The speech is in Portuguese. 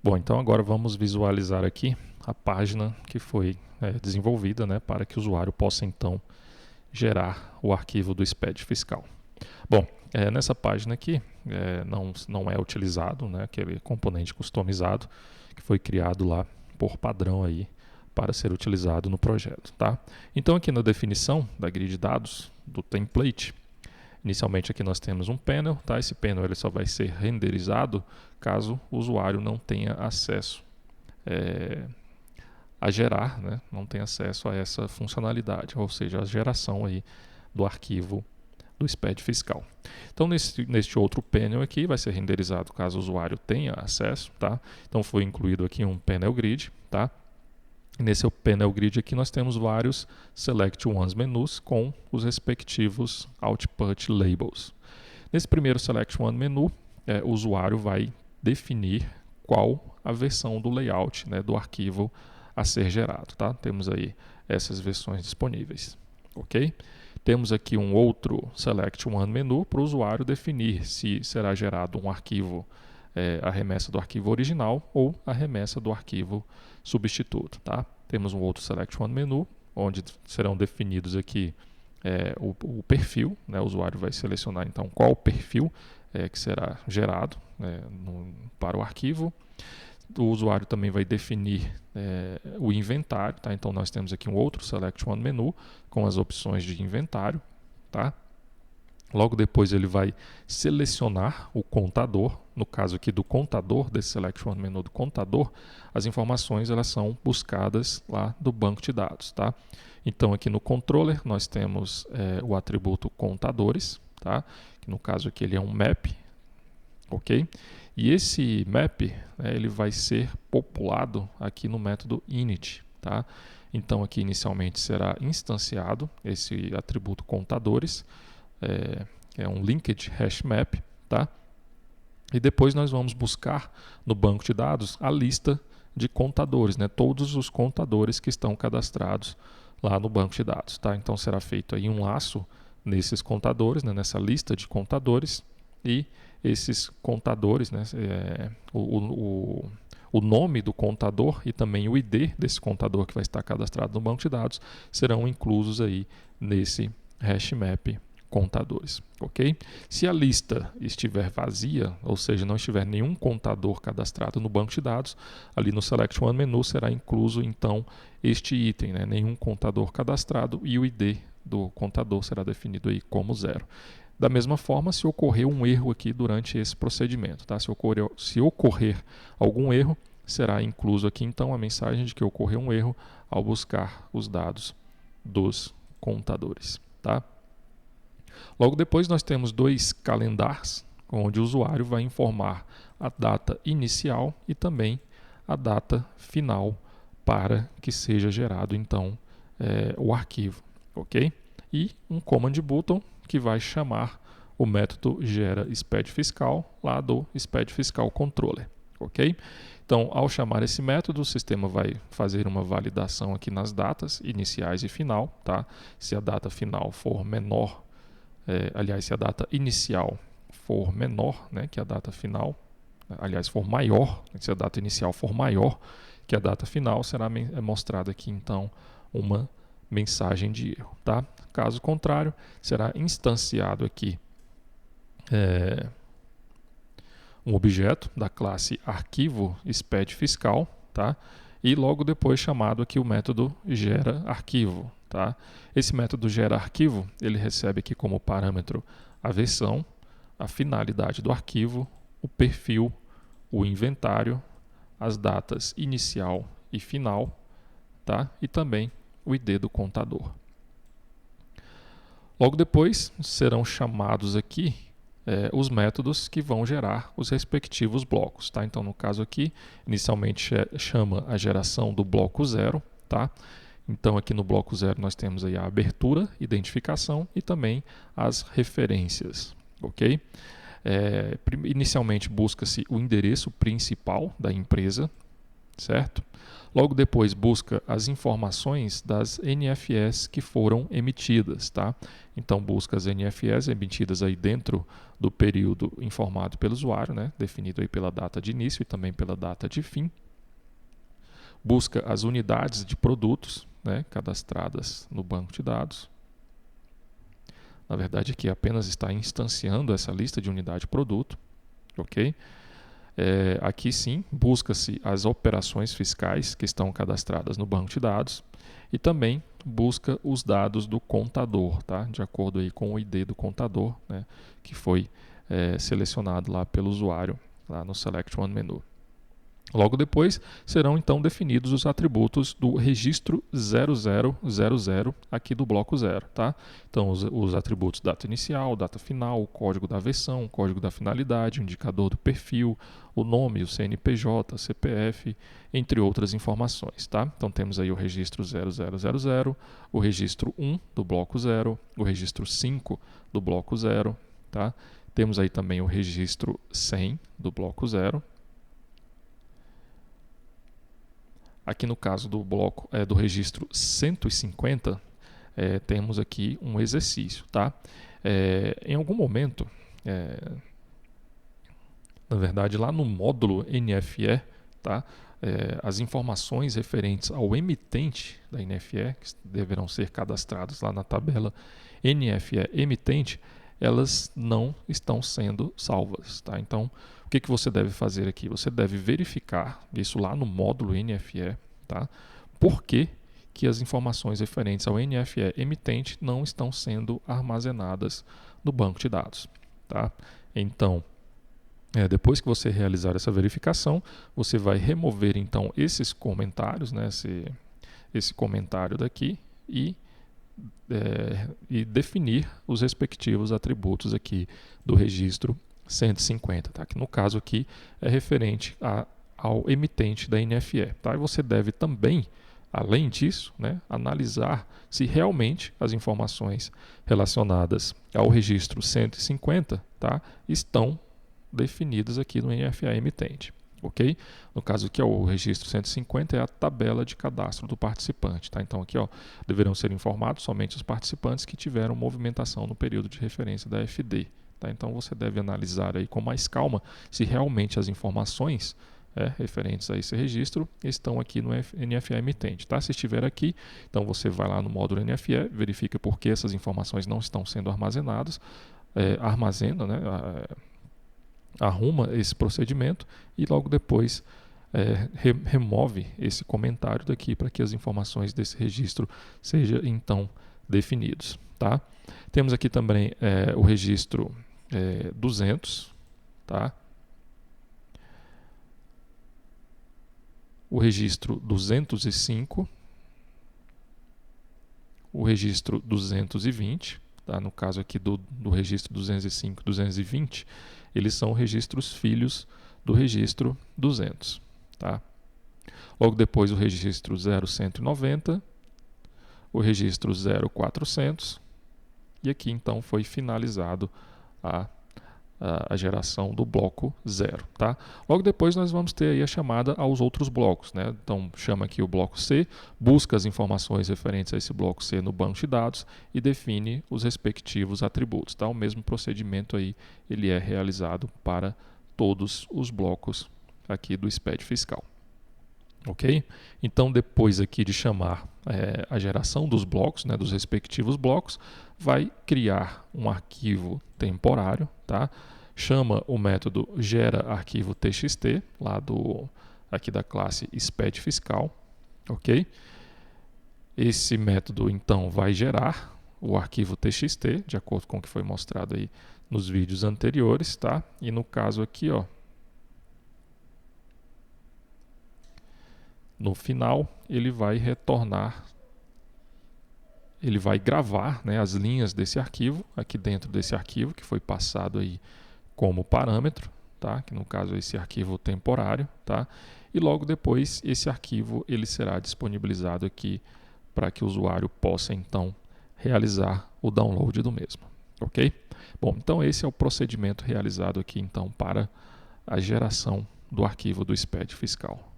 Bom, então agora vamos visualizar aqui a página que foi desenvolvida, né, para que o usuário possa então gerar o arquivo do SPED fiscal. Bom, nessa página aqui não é utilizado, né, aquele componente customizado que foi criado lá por padrão aí para ser utilizado no projeto, tá? Então aqui na definição da grid de dados do template, inicialmente aqui nós temos um panel, tá? Esse panel ele só vai ser renderizado caso o usuário não tenha acesso a gerar, né? Não tenha acesso a essa funcionalidade, ou seja, a geração aí do arquivo do SPED fiscal. Então, neste outro panel aqui, vai ser renderizado caso o usuário tenha acesso, tá? Então, foi incluído aqui um panel grid, tá? Nesse panel grid aqui, nós temos vários Select Ones menus com os respectivos Output Labels. Nesse primeiro Select One menu, o usuário vai definir qual a versão do layout, né, do arquivo a ser gerado, tá? Temos aí essas versões disponíveis, ok? Temos aqui um outro Select One menu para o usuário definir se será gerado um arquivo, a remessa do arquivo original ou a remessa do arquivo substituto, tá? Temos um outro Select One menu, onde serão definidos aqui o perfil, né? O usuário vai selecionar então qual perfil que será gerado para o arquivo. O usuário também vai definir o inventário, tá? Então nós temos aqui um outro Select One menu com as opções de inventário, tá? Logo depois ele vai selecionar o contador, no caso aqui do contador, desse Select One menu do contador, as informações elas são buscadas lá do banco de dados, tá? Então aqui no controller nós temos o atributo contadores, tá? Que no caso aqui ele é um map, ok? E esse map ele vai ser populado aqui no método init, tá? Então aqui inicialmente será instanciado esse atributo contadores, é um linked hash map, tá? E depois nós vamos buscar no banco de dados a lista de contadores, né? Todos os contadores que estão cadastrados lá no banco de dados, tá? Então será feito aí um laço nesses contadores, né? Nessa lista de contadores, e esses contadores, né? O nome do contador e também o ID desse contador que vai estar cadastrado no banco de dados serão inclusos aí nesse hash map contadores, ok? Se a lista estiver vazia, ou seja, não estiver nenhum contador cadastrado no banco de dados, ali no Select One menu será incluso então este item, né? Nenhum contador cadastrado, e o ID do contador será definido aí como 0. Da mesma forma, se ocorrer um erro aqui durante esse procedimento, tá? Se ocorrer algum erro, será incluso aqui então a mensagem de que ocorreu um erro ao buscar os dados dos contadores, tá? Logo depois nós temos dois calendars, onde o usuário vai informar a data inicial e também a data final para que seja gerado então o arquivo, ok? E um command button que vai chamar o método gera SPED fiscal lá do SPED fiscal controller, ok? Então, ao chamar esse método, o sistema vai fazer uma validação aqui nas datas iniciais e final, tá? Se a data final for menor, se a data inicial for menor, né, que a data final, for maior, se a data inicial for maior que a data final, será mostrada aqui então uma mensagem de erro, tá? Caso contrário, será instanciado aqui um objeto da classe arquivo SPED fiscal, tá? E logo depois chamado aqui o método gera arquivo, tá? Esse método gera arquivo, ele recebe aqui como parâmetro a versão, a finalidade do arquivo, o perfil, o inventário, as datas inicial e final, tá? E também o ID do contador. Logo depois serão chamados aqui os métodos que vão gerar os respectivos blocos, tá? Então no caso aqui, inicialmente chama a geração do bloco 0, tá? Então aqui no bloco 0 nós temos aí a abertura, identificação e também as referências, ok? Inicialmente busca-se o endereço principal da empresa, certo? Logo depois busca as informações das NFS que foram emitidas, tá? então busca as NFEs emitidas aí dentro do período informado pelo usuário, né, definido aí pela data de início e também pela data de fim. Busca as unidades de produtos, né, cadastradas no banco de dados. Na verdade, aqui apenas está instanciando essa lista de unidade de produto, ok? Aqui sim, busca-se as operações fiscais que estão cadastradas no banco de dados e também busca os dados do contador, tá? De acordo aí com o ID do contador, né, que foi selecionado lá pelo usuário lá no Select One menu. Logo depois serão então definidos os atributos do registro 0000 aqui do bloco 0. Tá? Então os atributos data inicial, data final, o código da versão, o código da finalidade, o indicador do perfil, o nome, o CNPJ, CPF, entre outras informações. Tá? Então temos aí o registro 0000, o registro 1 do bloco 0, o registro 5 do bloco 0. Tá? Temos aí também o registro 100 do bloco 0. Aqui no caso do bloco do registro 150, temos aqui um exercício. Tá? Em algum momento, na verdade lá no módulo NFE, tá? As informações referentes ao emitente da NFE, que deverão ser cadastradas lá na tabela NFE emitente, elas não estão sendo salvas. Tá? Então, o que você deve fazer aqui? Você deve verificar isso lá no módulo NFE, tá? Por que as informações referentes ao NFE emitente não estão sendo armazenadas no banco de dados. Tá? Então, depois que você realizar essa verificação, você vai remover então esses comentários, né, esse comentário daqui e definir os respectivos atributos aqui do registro 150, tá? Que no caso aqui é referente ao emitente da NFE. Tá? E você deve também, além disso, né, analisar se realmente as informações relacionadas ao registro 150, tá, estão definidas aqui no NFE emitente. Okay? No caso aqui, o registro 150 é a tabela de cadastro do participante. Tá? Então aqui deverão ser informados somente os participantes que tiveram movimentação no período de referência da FD. Tá? Então você deve analisar aí com mais calma se realmente as informações referentes a esse registro estão aqui no NFE emitente. Tá? Se estiver aqui, então você vai lá no módulo NFE, verifica por que essas informações não estão sendo armazenadas, armazena, né, arruma esse procedimento e logo depois remove esse comentário daqui para que as informações desse registro sejam então definidos. Tá? Temos aqui também o registro 200, tá? O registro 205, o registro 220, tá? No caso aqui do registro 205 e 220, eles são registros filhos do registro 200. Tá? Logo depois o registro 0190, o registro 0400, e aqui então foi finalizado a geração do bloco 0. Tá? Logo depois nós vamos ter aí a chamada aos outros blocos. Né? Então chama aqui o bloco C, busca as informações referentes a esse bloco C no banco de dados e define os respectivos atributos. Tá? O mesmo procedimento aí ele é realizado para todos os blocos aqui do SPED fiscal. Ok? Então depois aqui de chamar a geração dos blocos, né, dos respectivos blocos, vai criar um arquivo temporário, tá? Chama o método gera arquivo txt, lá aqui da classe SPED fiscal, ok? Esse método então vai gerar o arquivo txt, de acordo com o que foi mostrado aí nos vídeos anteriores, tá? E no caso aqui, no final, ele vai retornar, ele vai gravar, né, as linhas desse arquivo, aqui dentro desse arquivo, que foi passado aí como parâmetro, tá? Que no caso é esse arquivo temporário, tá? E logo depois esse arquivo ele será disponibilizado aqui para que o usuário possa então realizar o download do mesmo, ok? Bom, então esse é o procedimento realizado aqui então para a geração do arquivo do SPED fiscal.